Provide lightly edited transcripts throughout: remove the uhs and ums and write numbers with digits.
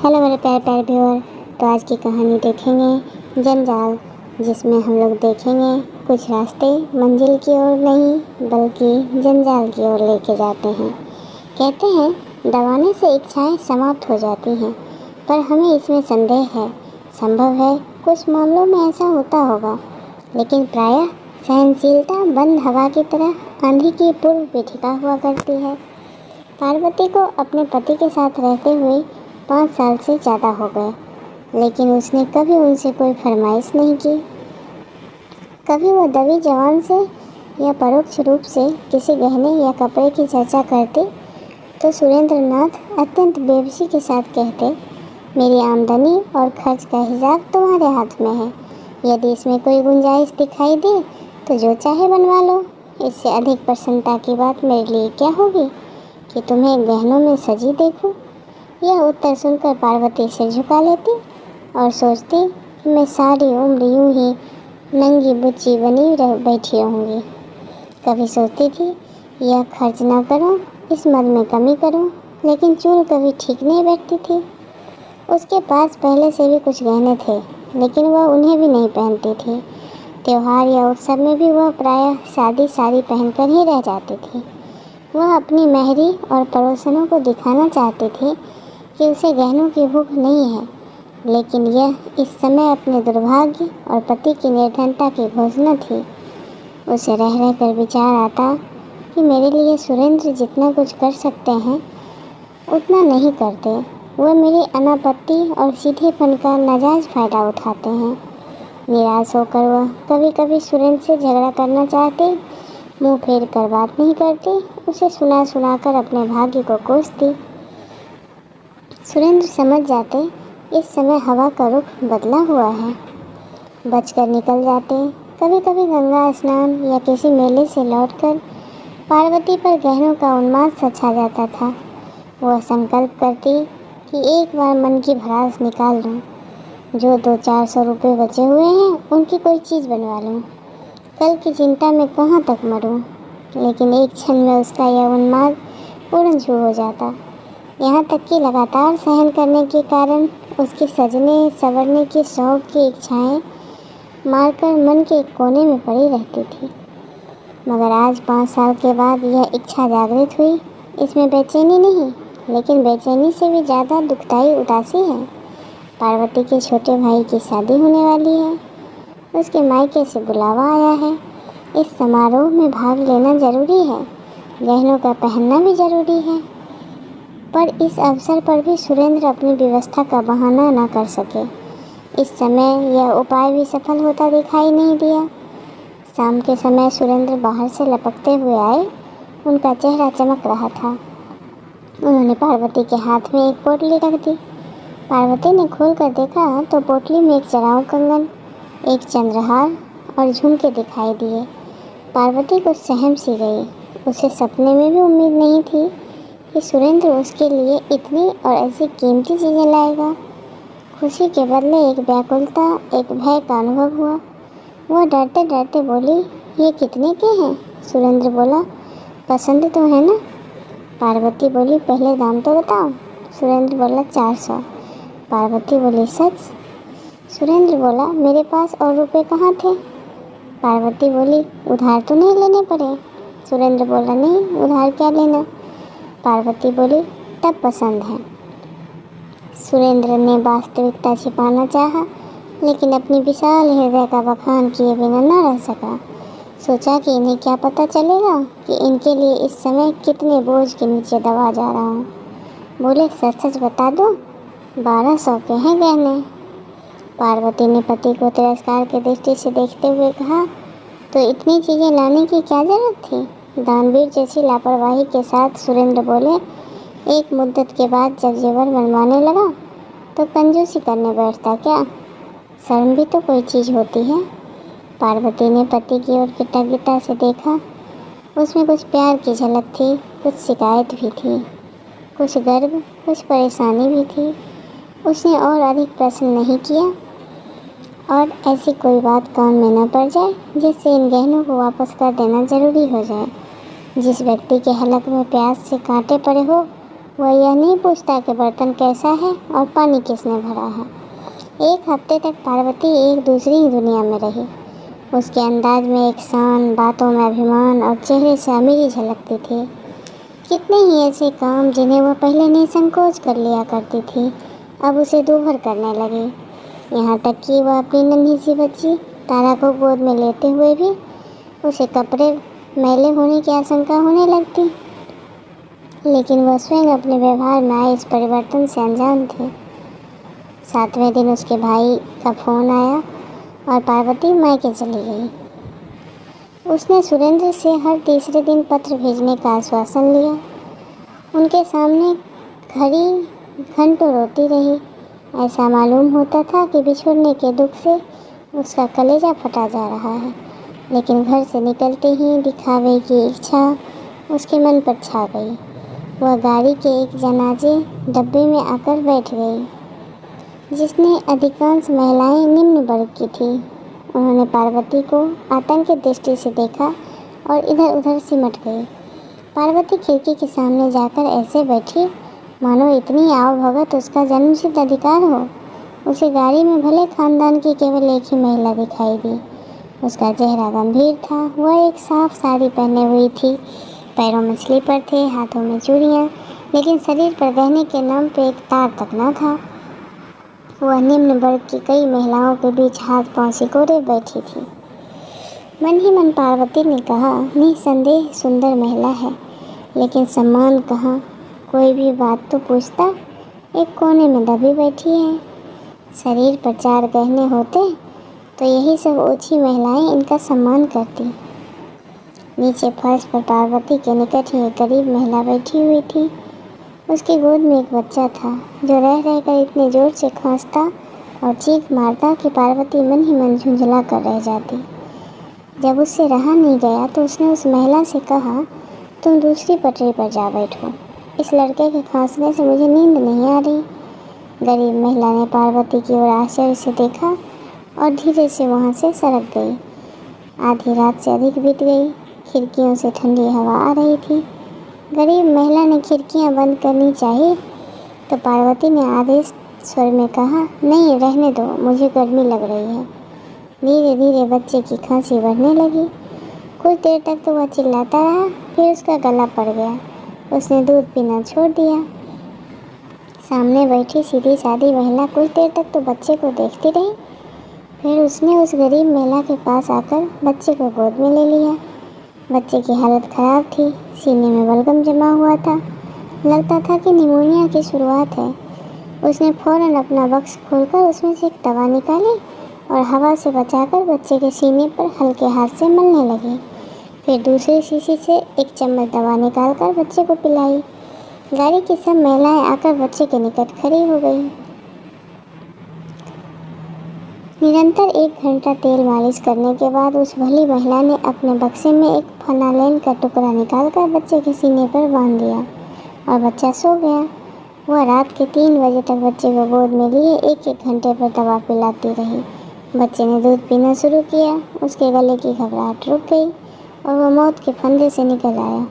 Hello मेरे प्यारे प्यारे व्यूअर। तो आज की कहानी देखेंगे जंजाल, जिसमें हम लोग देखेंगे कुछ रास्ते मंजिल की ओर नहीं बल्कि जंजाल की ओर लेके जाते हैं। कहते हैं दबाने से इच्छाएं समाप्त हो जाती हैं, पर हमें इसमें संदेह है। संभव है कुछ मामलों में ऐसा होता होगा, लेकिन प्रायः सहनशीलता बंद हवा की तरह आंधी की पूर्व पीठिका हुआ करती है। पार्वती को अपने पति के साथ रहते हुए 5 साल से ज़्यादा हो गए, लेकिन उसने कभी उनसे कोई फरमाइश नहीं की। कभी वो दबी जवान से या परोक्ष रूप से किसी गहने या कपड़े की चर्चा करते तो सुरेंद्र नाथ अत्यंत बेबसी के साथ कहते, मेरी आमदनी और खर्च का हिसाब तुम्हारे हाथ में है। यदि इसमें कोई गुंजाइश दिखाई दे तो जो चाहे बनवा लो। इससे अधिक प्रसन्नता की बात मेरे लिए क्या होगी कि तुम्हें गहनों में सजी देखूं। यह उत्तर सुनकर पार्वती सिर झुका लेती और सोचती कि मैं सारी उम्र यूं ही नंगी बुच्ची बनी बैठी रहूँगी। कभी सोचती थी यह खर्च ना करूं, इस मद में कमी करूं, लेकिन चूल कभी ठीक नहीं बैठती थी। उसके पास पहले से भी कुछ गहने थे, लेकिन वह उन्हें भी नहीं पहनती थी। त्योहार या उत्सव में भी वह प्रायः सादी साड़ी पहनकर ही रह जाती थी। वह अपनी मेहरी और पड़ोसनों को दिखाना चाहती थी कि उसे गहनों की भूख नहीं है, लेकिन यह इस समय अपने दुर्भाग्य और पति की निर्धनता की घोषणा थी। उसे रह रह कर विचार आता कि मेरे लिए सुरेंद्र जितना कुछ कर सकते हैं उतना नहीं करते। वह मेरी अनापत्ति और सीधेपन का नाजायज़ फ़ायदा उठाते हैं। निराश होकर वह कभी कभी सुरेंद्र से झगड़ा करना चाहती, मुँह फेर कर बात नहीं करती, उसे सुना सुना कर अपने भाग्य को कोसती। सुरेंद्र समझ जाते इस समय हवा का रुख बदला हुआ है, बचकर निकल जाते। कभी कभी गंगा स्नान या किसी मेले से लौटकर पार्वती पर गहनों का उन्माद सा छा जाता था। वह संकल्प करती कि एक बार मन की भड़ास निकाल लूं, जो 200-400 रुपये बचे हुए हैं उनकी कोई चीज़ बनवा लूं, कल की चिंता में कहाँ तक मरूं। लेकिन एक क्षण में उसका यह उन्माद उड़न छू हो जाता। यहाँ तक कि लगातार सहन करने के कारण उसके सजने संवरने की शौक की इच्छाएं मारकर मन के कोने में पड़ी रहती थी। मगर आज 5 साल के बाद यह इच्छा जागृत हुई। इसमें बेचैनी नहीं, लेकिन बेचैनी से भी ज़्यादा दुखदाई उदासी है। पार्वती के छोटे भाई की शादी होने वाली है। उसके मायके से बुलावा आया है। इस समारोह में भाग लेना जरूरी है, गहनों का पहनना भी जरूरी है। पर इस अवसर पर भी सुरेंद्र अपनी व्यवस्था का बहाना न कर सके। इस समय यह उपाय भी सफल होता दिखाई नहीं दिया। शाम के समय सुरेंद्र बाहर से लपकते हुए आए। उनका चेहरा चमक रहा था। उन्होंने पार्वती के हाथ में एक पोटली रख दी। पार्वती ने खोल कर देखा तो पोटली में एक जराऊ कंगन, एक चंद्रहार और झुमके दिखाई दिए। पार्वती कुछ सहम सी गई। उसे सपने में भी उम्मीद नहीं थी कि सुरेंद्र उसके लिए इतनी और ऐसी कीमती चीज़ें लाएगा। खुशी के बदले एक व्याकुलता, एक भय का अनुभव हुआ। वह डरते डरते बोली, ये कितने के हैं? सुरेंद्र बोला, पसंद तो है ना? पार्वती बोली, पहले दाम तो बताओ। सुरेंद्र बोला, 400। पार्वती बोली, सच? सुरेंद्र बोला, मेरे पास और रुपए कहाँ थे? पार्वती बोली, उधार तो नहीं लेने पड़े? सुरेंद्र बोला, नहीं, उधार क्या लेना। पार्वती बोली, तब पसंद है। सुरेंद्र ने वास्तविकता छिपाना चाहा, लेकिन अपनी विशाल हृदय का बखान किए बिना न रह सका। सोचा कि इन्हें क्या पता चलेगा कि इनके लिए इस समय कितने बोझ के नीचे दबा जा रहा हूँ। बोले, सच सच बता दो, 1200 के हैं गहने। पार्वती ने पति को तिरस्कार की दृष्टि से देखते हुए कहा, तो इतनी चीज़ें लाने की क्या जरूरत थी? दानवीर जैसी लापरवाही के साथ सुरेंद्र बोले, एक मुद्दत के बाद जब जेवर बनवाने लगा तो कंजूसी करने बैठता क्या? शर्म भी तो कोई चीज़ होती है। पार्वती ने पति की ओर कृतज्ञता से देखा। उसमें कुछ प्यार की झलक थी, कुछ शिकायत भी थी, कुछ गर्व, कुछ परेशानी भी थी। उसने और अधिक प्रश्न नहीं किया। और ऐसी कोई बात कान में न पड़ जाए जिससे इन गहनों को वापस कर देना जरूरी हो जाए। जिस व्यक्ति के हलक में प्यास से कांटे पड़े हो वह यह नहीं पूछता कि बर्तन कैसा है और पानी किसने भरा है। एक हफ्ते तक पार्वती एक दूसरी ही दुनिया में रही। उसके अंदाज में एक शान, बातों में अभिमान और चेहरे से अमीरी झलकती थी। कितने ही ऐसे काम जिन्हें वह पहले निसंकोच कर लिया करती थी, अब उसे दूभर करने लगे। यहाँ तक कि वह अपनी नन्ही सी बच्ची तारा को गोद में लेते हुए भी उसे कपड़े मैले होने की आशंका होने लगती। लेकिन वह स्वयं अपने व्यवहार में आए इस परिवर्तन से अनजान थे। 7वें दिन उसके भाई का फ़ोन आया और पार्वती मायके चली गई। उसने सुरेंद्र से हर तीसरे दिन पत्र भेजने का आश्वासन लिया। उनके सामने खड़ी घंटों रोती रही। ऐसा मालूम होता था कि बिछुड़ने के दुख से उसका कलेजा फटा जा रहा है। लेकिन घर से निकलते ही दिखावे की इच्छा उसके मन पर छा गई। वह गाड़ी के एक जनाजे डब्बे में आकर बैठ गई, जिसने अधिकांश महिलाएं निम्न वर्ग की थीं। उन्होंने पार्वती को आतंकित दृष्टि से देखा और इधर उधर सिमट गई। पार्वती खिड़की के सामने जाकर ऐसे बैठी मानो इतनी आव भगत उसका जन्मसिद्ध अधिकार हो। उसे गाड़ी में भले खानदान की केवल एक ही महिला दिखाई दी। उसका चेहरा गंभीर था। वह एक साफ साड़ी पहने हुई थी, पैरों में स्लीपर थे, हाथों में चूड़ियाँ, लेकिन शरीर पर गहने के नाम पे एक तार तक न था। वह निम्न वर्ग की कई महिलाओं के बीच हाथ पांव सिकोड़े बैठी थी। मन ही मन पार्वती ने कहा, निसंदेह सुंदर महिला है, लेकिन सम्मान कहाँ? कोई भी बात तो पूछता। एक कोने में दबी बैठी है। शरीर पर 4 गहने होते तो यही सब ओछी महिलाएं इनका सम्मान करती। नीचे फर्श पर पार्वती के निकट ही एक गरीब महिला बैठी हुई थी। उसकी गोद में एक बच्चा था जो रह रहकर इतने जोर से खांसता और चीख मारता कि पार्वती मन ही मन झुंझला कर रह जाती। जब उससे रहा नहीं गया तो उसने उस महिला से कहा, तुम दूसरी पटरी पर जा बैठो। इस लड़के के खांसने से मुझे नींद नहीं आ रही। गरीब महिला ने पार्वती की ओर आश्चर्य से देखा और धीरे से वहाँ से सरक गई। आधी रात से अधिक बीत गई। खिड़कियों से ठंडी हवा आ रही थी। गरीब महिला ने खिड़कियाँ बंद करनी चाहिए तो पार्वती ने आदेश स्वर में कहा, नहीं रहने दो, मुझे गर्मी लग रही है। धीरे धीरे बच्चे की खांसी बढ़ने लगी। कुछ देर तक तो वह चिल्लाता रहा, फिर उसका गला पड़ गया। उसने दूध पीना छोड़ दिया। सामने बैठी सीधी सादी महिला कुछ देर तक तो बच्चे को देखती रही। फिर उसने उस गरीब महिला के पास आकर बच्चे को गोद में ले लिया। बच्चे की हालत ख़राब थी। सीने में बलगम जमा हुआ था। लगता था कि निमोनिया की शुरुआत है। उसने फ़ौरन अपना बक्स खोलकर उसमें से एक दवा निकाली और हवा से बचाकर बच्चे के सीने पर हल्के हाथ से मलने लगी। फिर दूसरी शीशी से एक चम्मच दवा निकालकर बच्चे को पिलाई। गाड़ी की सब महिलाएं आकर बच्चे के निकट खड़ी हो गई। निरंतर 1 घंटा तेल मालिश करने के बाद उस भली महिला ने अपने बक्से में एक फनालेन का टुकड़ा निकालकर बच्चे के सीने पर बांध दिया और बच्चा सो गया। वह रात के 3 बजे तक बच्चे को गोद में लिए 1-1 घंटे पर दवा पिलाती रही। बच्चे ने दूध पीना शुरू किया। उसके गले की घबराहट रुक गई और वह मौत के फंदे से निकल आया।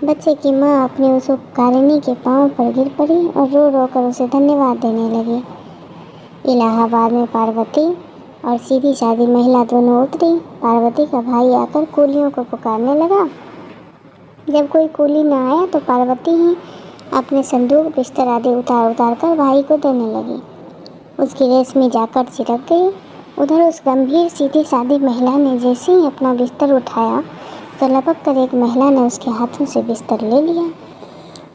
बच्चे की माँ अपनी उस उपकारिणी के पांव पर गिर पड़ी और रो रो कर उसे धन्यवाद देने लगी। इलाहाबाद में पार्वती और सीधी सादी महिला दोनों उतरी। पार्वती का भाई आकर कूलियों को पुकारने लगा। जब कोई कूली न आया तो पार्वती ही अपने संदूक, बिस्तर आदि उतार उतार कर भाई को देने लगी। उसकी रेशमी जैकेट सिरक गई। उधर उस गंभीर सीधी सादी महिला ने जैसे ही अपना बिस्तर उठाया तो लपक कर एक महिला ने उसके हाथों से बिस्तर ले लिया।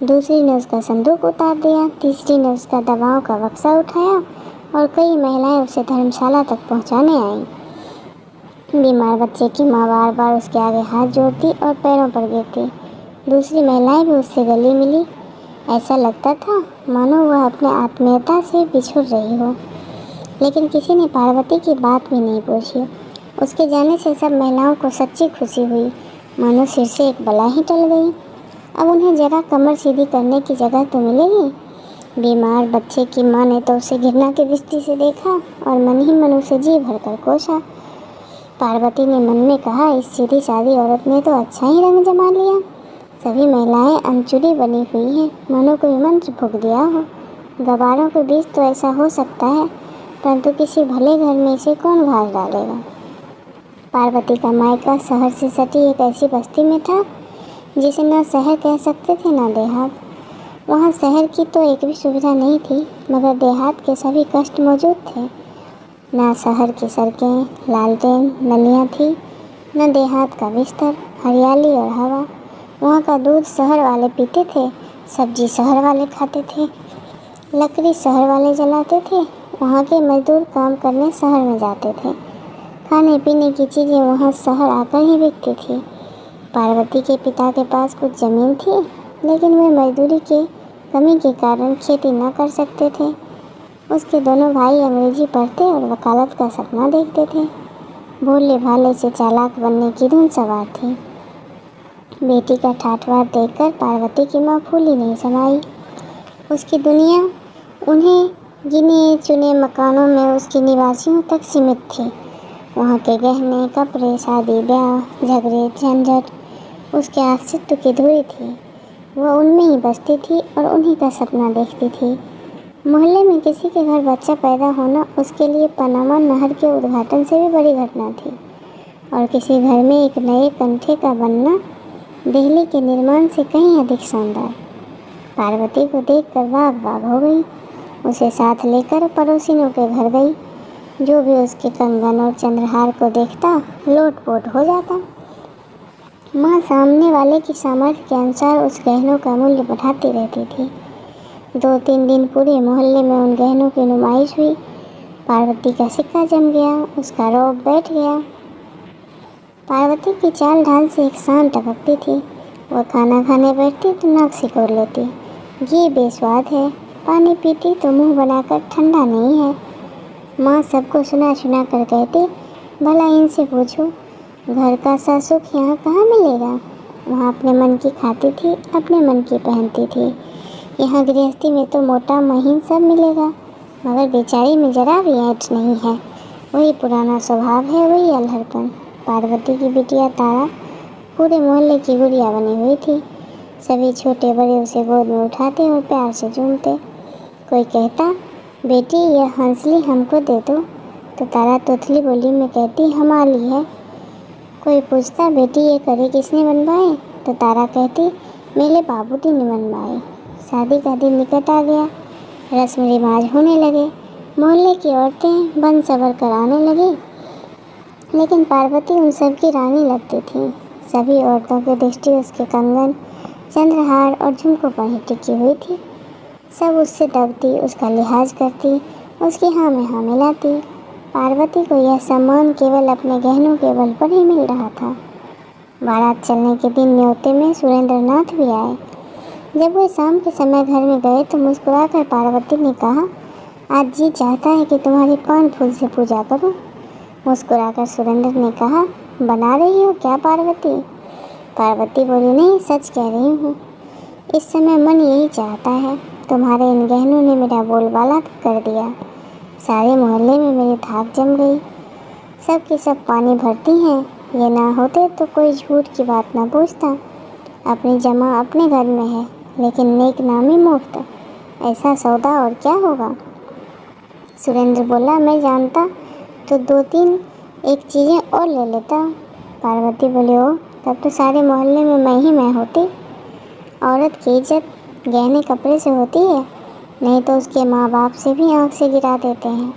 दूसरी ने उसका संदूक उतार दिया। तीसरी ने उसका दवाओं का बक्सा उठाया और कई महिलाएं उसे धर्मशाला तक पहुंचाने आईं। बीमार बच्चे की माँ बार बार उसके आगे हाथ जोड़ती और पैरों पर गिरती। दूसरी महिलाएं भी उससे गले मिली। ऐसा लगता था मानो वह अपने आत्मीयता से बिछुड़ रही हो। लेकिन किसी ने पार्वती की बात भी नहीं पूछी। उसके जाने से सब महिलाओं को सच्ची खुशी हुई, मानो सिर से एक बला ही टल गई। अब उन्हें जरा कमर सीधी करने की जगह तो मिलेगी। बीमार बच्चे की माँ ने तो उसे घृणा की दृष्टि से देखा और मन ही मन उसे जी भरकर कोसा। पार्वती ने मन में कहा, इस सीधी सादी औरत ने तो अच्छा ही रंग जमा लिया। सभी महिलाएं अनचुरी बनी हुई हैं, मानो कोई मंत्र फूंक दिया हो। गवारों के बीच तो ऐसा हो सकता है, परंतु किसी भले घर में इसे कौन भाग डालेगा। पार्वती का मायका शहर से सटी एक ऐसी बस्ती में था जिसे न शहर कह सकते थे न देहात। वहाँ शहर की तो एक भी सुविधा नहीं थी, मगर देहात के सभी कष्ट मौजूद थे। न शहर की सड़कें, लालटेन, नलियाँ थी, न देहात का बिस्तर, हरियाली और हवा। वहाँ का दूध शहर वाले पीते थे, सब्जी शहर वाले खाते थे, लकड़ी शहर वाले जलाते थे। वहाँ के मजदूर काम करने शहर में जाते थे। खाने पीने की चीज़ें वहाँ शहर आकर ही बिकती थी। पार्वती के पिता के पास कुछ ज़मीन थी, लेकिन वे मजदूरी के कमी के कारण खेती न कर सकते थे। उसके दोनों भाई अंग्रेजी पढ़ते और वकालत का सपना देखते थे। भोले भाले से चालाक बनने की धुन सवार थी। बेटी का ठाठवार देखकर पार्वती की माँ फूली नहीं समाई। उसकी दुनिया उन्हें गिने चुने मकानों में उसके निवासियों तक सीमित थी। वहाँ के गहने, कपड़े, शादी ब्याह, झगड़े, झंझट उसके अस्तित्व की धुरी थी। वह उनमें ही बसती थी और उन्हीं का सपना देखती थी। मोहल्ले में किसी के घर बच्चा पैदा होना उसके लिए पनामा नहर के उद्घाटन से भी बड़ी घटना थी, और किसी घर में एक नए कंठे का बनना दिल्ली के निर्माण से कहीं अधिक शानदार। पार्वती को देखकर बाग बाग हो गई। उसे साथ लेकर पड़ोसिनों के घर गई। जो भी उसके कंगन और चंद्रहार को देखता लोटपोट हो जाता। माँ सामने वाले की सामर्थ्य के अनुसार उस गहनों का मूल्य बढ़ाती रहती थी। 2-3 दिन पूरे मोहल्ले में उन गहनों की नुमाइश हुई। पार्वती का सिक्का जम गया, उसका रौब बैठ गया। पार्वती की चाल ढाल से एक शान टपकती थी। वह खाना खाने बैठती तो नाक सिकोड़ लेती, घी बेस्वाद है। पानी पीती तो मुंह बनाकर ठंडा नहीं है। माँ सबको सुना सुना कर कहती, भला इनसे पूछो घर का सा सुख यहाँ कहाँ मिलेगा। वहाँ अपने मन की खाती थी, अपने मन की पहनती थी। यहाँ गृहस्थी में तो मोटा महीन सब मिलेगा, मगर बेचारी में जरा भी ऐंठ नहीं है। वही पुराना स्वभाव है, वही अल्हड़पन। पार्वती की बिटिया तारा पूरे मोहल्ले की गुड़िया बनी हुई थी। सभी छोटे बड़े उसे गोद में उठाते और प्यार से चूमते। कोई कहता, बेटी यह हंसली हमको दे दो, तो तारा तोतली बोली में कहती, हमारी है। कोई पूछता, बेटी ये कड़ी किसने बनवाए, तो तारा कहती, मेरे बाबूजी ने बनवाए। शादी का दिन निकट आ गया, रस्म रिवाज होने लगे। मोहल्ले की औरतें बन सवर कर आने लगी, लेकिन पार्वती उन सब की रानी लगती थी। सभी औरतों की दृष्टि उसके कंगन, चंद्रहार और झुमकों पर ही टिकी हुई थी। सब उससे दबती, उसका लिहाज करती, उसकी हाँ में हाँ मिलाती। पार्वती को यह सम्मान केवल अपने गहनों के बल पर ही मिल रहा था। बारात चलने के दिन न्योते में सुरेंद्र नाथ भी आए। जब वे शाम के समय घर में गए तो मुस्कुराकर पार्वती ने कहा, आज जी चाहता है कि तुम्हारी पान फूल से पूजा करूं। मुस्कुराकर सुरेंद्र ने कहा, बना रही हो क्या पार्वती। पार्वती बोली, नहीं सच कह रही हूँ। इस समय मन यही चाहता है। तुम्हारे इन गहनों ने मेरा बोलबाला कर दिया। सारे मोहल्ले में मेरी धाक जम गई। सब की सब पानी भरती हैं। ये ना होते तो कोई झूठ की बात ना पूछता। अपनी जमा अपने घर में है, लेकिन नेक नामी मुफ्त। ऐसा सौदा और क्या होगा। सुरेंद्र बोला, मैं जानता तो 2-3 एक चीज़ें और ले लेता। पार्वती बोली, ओ तब तो सारे मोहल्ले में मैं होती। औरत की इज्जत गहने कपड़े से होती है, नहीं तो उसके माँ बाप से भी आँख से गिरा देते हैं।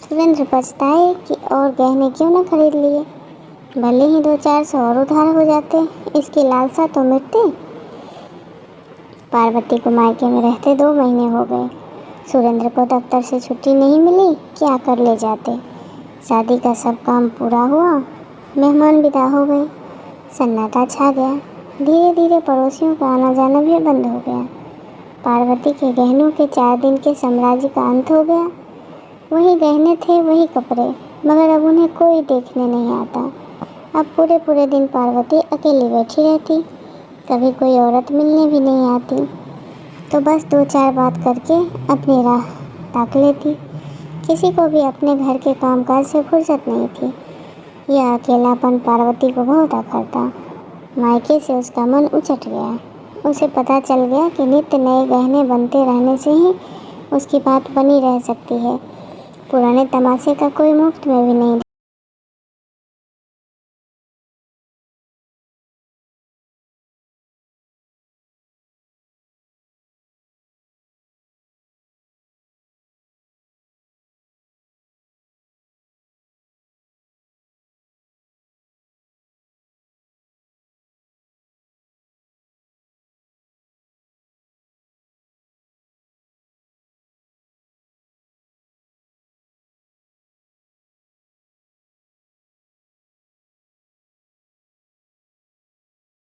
सुरेंद्र पछताए कि और गहने क्यों न खरीद लिए, भले ही 2-400 और उधार हो जाते, इसकी लालसा तो मिटती। पार्वती को मायके में रहते 2 महीने हो गए। सुरेंद्र को दफ्तर से छुट्टी नहीं मिली, क्या कर ले जाते। शादी का सब काम पूरा हुआ, मेहमान विदा हो गए, सन्नाटा छा गया। धीरे धीरे पड़ोसियों का आना जाना भी बंद हो गया। पार्वती के गहनों के 4 दिन के साम्राज्य का अंत हो गया। वही गहने थे, वही कपड़े, मगर अब उन्हें कोई देखने नहीं आता। अब पूरे पूरे दिन पार्वती अकेली बैठी रहती, कभी कोई औरत मिलने भी नहीं आती, तो बस 2-4 बात करके अपनी राह ताक लेती। किसी को भी अपने घर के कामकाज से फुर्सत नहीं थी। यह अकेलापन पार्वती को बहुत अखरता। मायके से उसका मन उचट गया। उसे पता चल गया कि नित्य नए गहने बनते रहने से ही उसकी बात बनी रह सकती है। पुराने तमाशे का कोई मुफ्त में भी नहीं